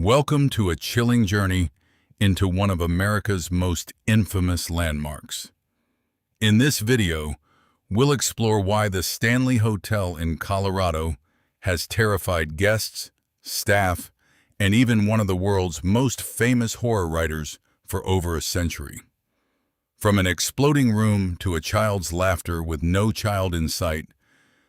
Welcome to a chilling journey into one of America's most infamous landmarks. In this video, we'll explore why the Stanley Hotel in Colorado has terrified guests, staff, and even one of the world's most famous horror writers for over a century. From an exploding room to a child's laughter with no child in sight,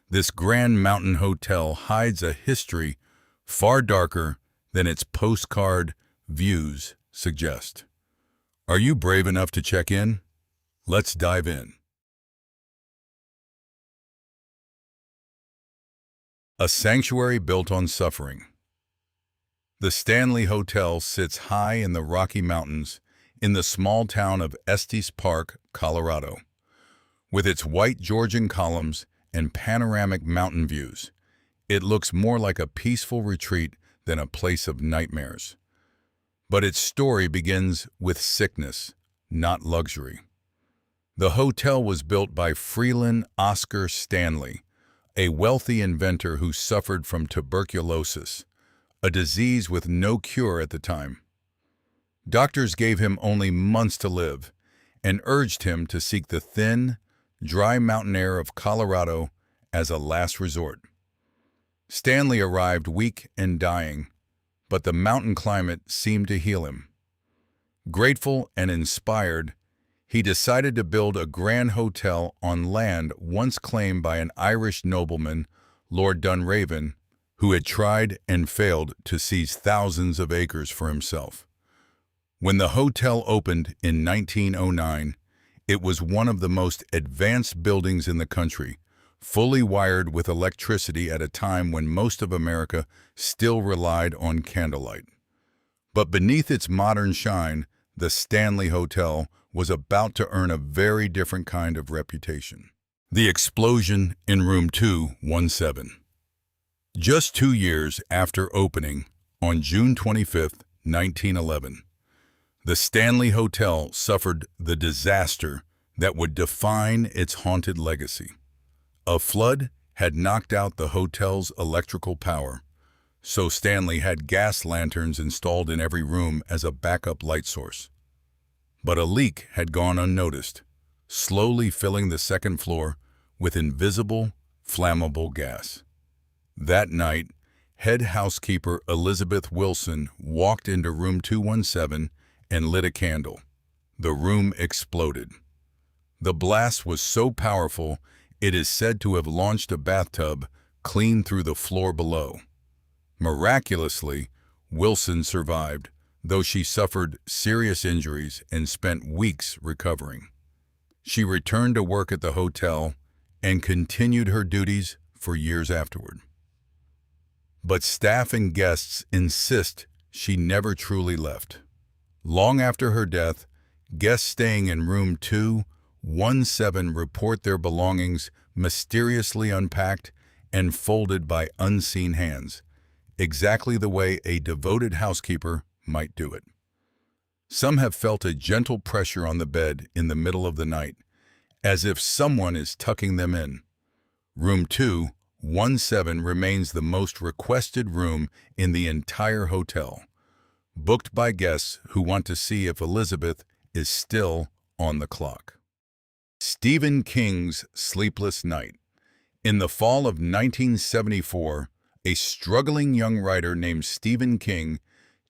this Grand Mountain Hotel hides a history far darker than its postcard views suggest. Are you brave enough to check in? Let's dive in. A sanctuary built on suffering. The Stanley Hotel sits high in the Rocky Mountains in the small town of Estes Park, Colorado. With its white Georgian columns and panoramic mountain views, it looks more like a peaceful retreat than a place of nightmares. But its story begins with sickness, not luxury. The hotel was built by Freeland Oscar Stanley, a wealthy inventor who suffered from tuberculosis, a disease with no cure at the time. Doctors gave him only months to live and urged him to seek the thin, dry mountain air of Colorado as a last resort. Stanley arrived weak and dying, but the mountain climate seemed to heal him. Grateful and inspired, he decided to build a grand hotel on land once claimed by an Irish nobleman, Lord Dunraven, who had tried and failed to seize thousands of acres for himself. When the hotel opened in 1909, it was one of the most advanced buildings in the country, fully wired with electricity at a time when most of America still relied on candlelight. But beneath its modern shine, the Stanley Hotel was about to earn a very different kind of reputation. The explosion in room 217. Just 2 years after opening, on June 25, 1911, the Stanley Hotel suffered the disaster that would define its haunted legacy. A flood had knocked out the hotel's electrical power, so Stanley had gas lanterns installed in every room as a backup light source. But a leak had gone unnoticed, slowly filling the second floor with invisible, flammable gas. That night, head housekeeper Elizabeth Wilson walked into room 217 and lit a candle. The room exploded. The blast was so powerful it is said to have launched a bathtub clean through the floor below. Miraculously, Wilson survived, though she suffered serious injuries and spent weeks recovering. She returned to work at the hotel and continued her duties for years afterward. But staff and guests insist she never truly left. Long after her death, guests staying in room 217 report their belongings mysteriously unpacked and folded by unseen hands, exactly the way a devoted housekeeper might do it. Some have felt a gentle pressure on the bed in the middle of the night, as if someone is tucking them in. Room 217 remains the most requested room in the entire hotel, booked by guests who want to see if Elizabeth is still on the clock. Stephen King's Sleepless Night. In the fall of 1974, a struggling young writer named Stephen King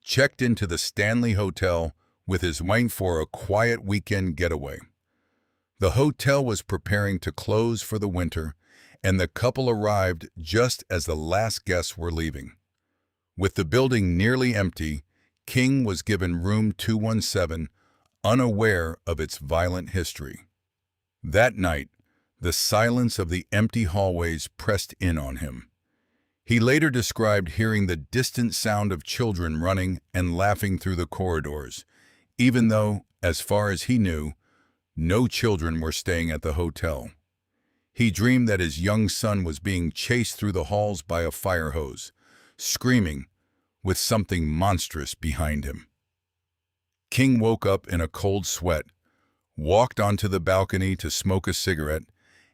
checked into the Stanley Hotel with his wife for a quiet weekend getaway. The hotel was preparing to close for the winter, and the couple arrived just as the last guests were leaving. With the building nearly empty, King was given room 217, unaware of its violent history. That night, the silence of the empty hallways pressed in on him. He later described hearing the distant sound of children running and laughing through the corridors, even though, as far as he knew, no children were staying at the hotel. He dreamed that his young son was being chased through the halls by a fire hose, screaming, with something monstrous behind him. King woke up in a cold sweat, walked onto the balcony to smoke a cigarette,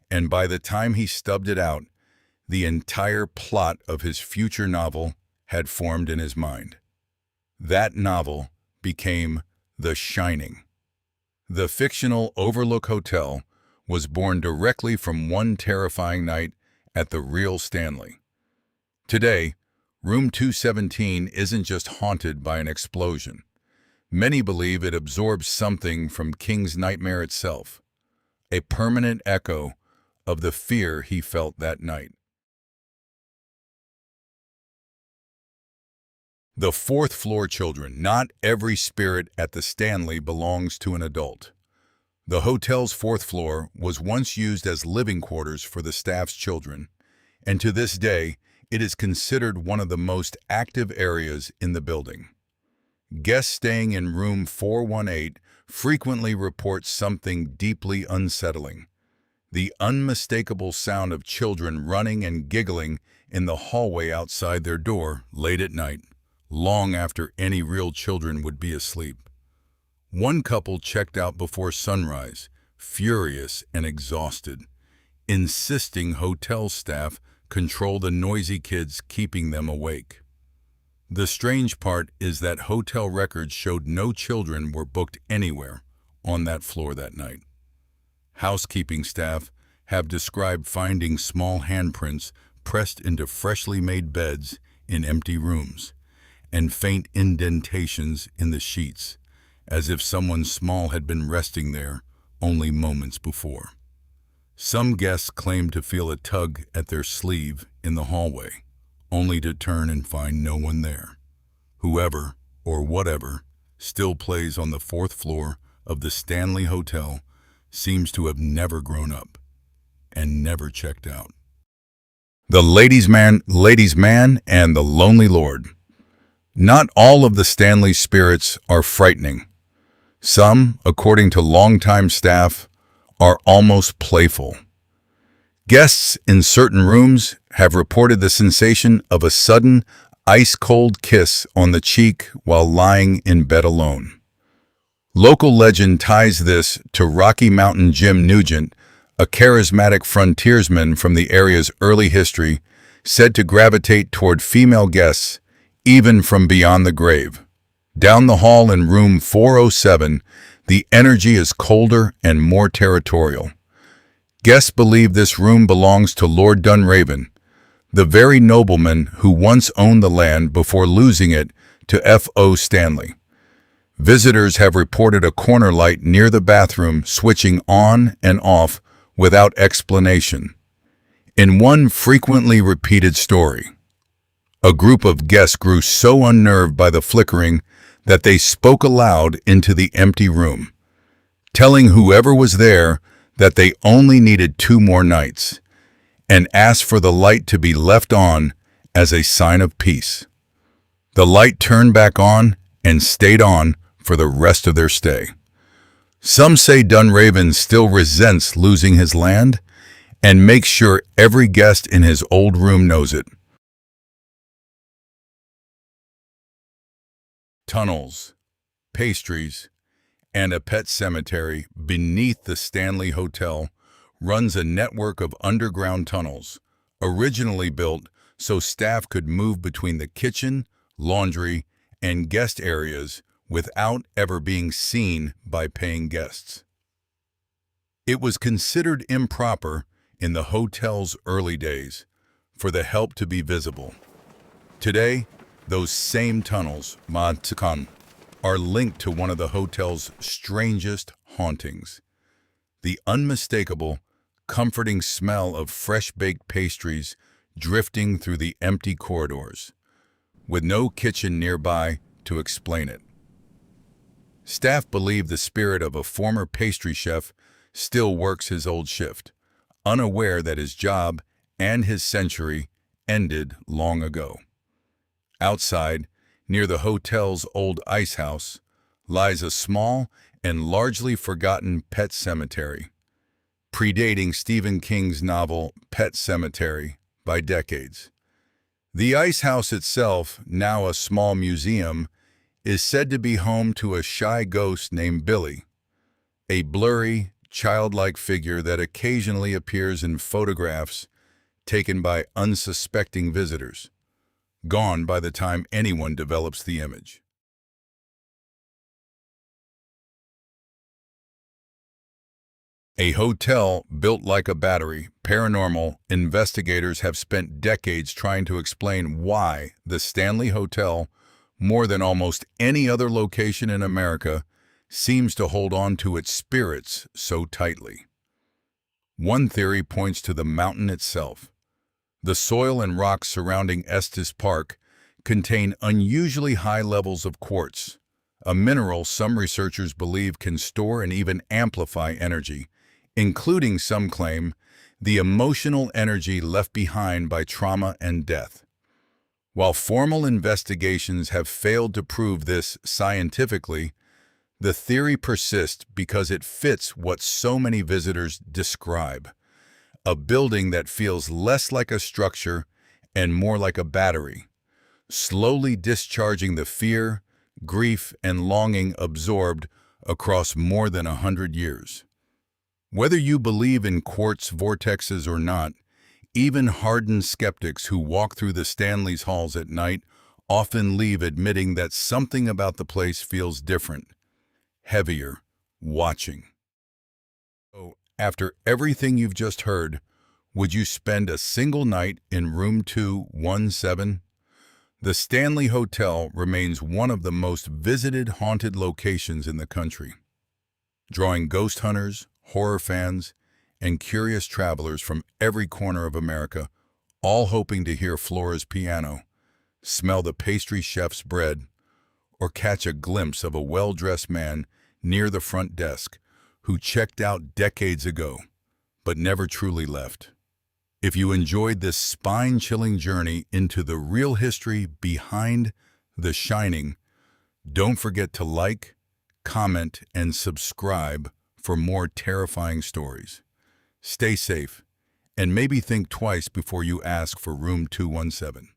and by the time he stubbed it out, the entire plot of his future novel had formed in his mind. That novel became The Shining. The fictional Overlook Hotel was born directly from one terrifying night at the real Stanley. Today, Room 217 isn't just haunted by an explosion. Many believe it absorbs something from King's nightmare itself, a permanent echo of the fear he felt that night. The fourth floor children. Not every spirit at the Stanley belongs to an adult. The hotel's fourth floor was once used as living quarters for the staff's children, and to this day, it is considered one of the most active areas in the building. Guests staying in room 418 frequently report something deeply unsettling: the unmistakable sound of children running and giggling in the hallway outside their door late at night, long after any real children would be asleep. One couple checked out before sunrise, furious and exhausted, insisting hotel staff control the noisy kids keeping them awake. The strange part is that hotel records showed no children were booked anywhere on that floor that night. Housekeeping staff have described finding small handprints pressed into freshly made beds in empty rooms, and faint indentations in the sheets, as if someone small had been resting there only moments before. Some guests claim to feel a tug at their sleeve in the hallway, only to turn and find no one there. Whoever, or whatever, still plays on the fourth floor of the Stanley Hotel seems to have never grown up and never checked out. The Ladies' Man, and the Lonely Lord. Not all of the Stanley spirits are frightening. Some, according to longtime staff, are almost playful. Guests in certain rooms have reported the sensation of a sudden, ice-cold kiss on the cheek while lying in bed alone. Local legend ties this to Rocky Mountain Jim Nugent, a charismatic frontiersman from the area's early history, said to gravitate toward female guests even from beyond the grave. Down the hall in room 407, the energy is colder and more territorial. Guests believe this room belongs to Lord Dunraven, the very nobleman who once owned the land before losing it to F.O. Stanley. Visitors have reported a corner light near the bathroom switching on and off without explanation. In one frequently repeated story, a group of guests grew so unnerved by the flickering that they spoke aloud into the empty room, telling whoever was there that they only needed 2 more nights, and asked for the light to be left on as a sign of peace. The light turned back on and stayed on for the rest of their stay. Some say Dunraven still resents losing his land and makes sure every guest in his old room knows it. Tunnels, pastries, and a pet cemetery beneath the Stanley Hotel runs a network of underground tunnels, originally built so staff could move between the kitchen, laundry, and guest areas without ever being seen by paying guests. It was considered improper in the hotel's early days for the help to be visible. Today, those same tunnels, are linked to one of the hotel's strangest hauntings: the unmistakable, comforting smell of fresh-baked pastries drifting through the empty corridors, with no kitchen nearby to explain it. Staff believe the spirit of a former pastry chef still works his old shift, unaware that his job and his century ended long ago. Outside, near the hotel's old ice house, lies a small and largely forgotten pet cemetery, predating Stephen King's novel Pet Sematary by decades. The ice house itself, now a small museum, is said to be home to a shy ghost named Billy, a blurry, childlike figure that occasionally appears in photographs taken by unsuspecting visitors, gone by the time anyone develops the image. A hotel built like a battery, paranormal investigators have spent decades trying to explain why the Stanley Hotel, more than almost any other location in America, seems to hold on to its spirits so tightly. One theory points to the mountain itself. The soil and rocks surrounding Estes Park contain unusually high levels of quartz, a mineral some researchers believe can store and even amplify energy, including, some claim, the emotional energy left behind by trauma and death. While formal investigations have failed to prove this scientifically, the theory persists because it fits what so many visitors describe: a building that feels less like a structure and more like a battery, slowly discharging the fear, grief, and longing absorbed across more than 100 years. Whether you believe in quartz vortexes or not, even hardened skeptics who walk through the Stanley's halls at night often leave admitting that something about the place feels different, heavier, watching. So, after everything you've just heard, would you spend a single night in room 217? The Stanley Hotel remains one of the most visited haunted locations in the country, drawing ghost hunters, horror fans, and curious travelers from every corner of America, all hoping to hear Flora's piano, smell the pastry chef's bread, or catch a glimpse of a well-dressed man near the front desk who checked out decades ago, but never truly left. If you enjoyed this spine-chilling journey into the real history behind The Shining, don't forget to like, comment, and subscribe for more terrifying stories. Stay safe, and maybe think twice before you ask for room 217.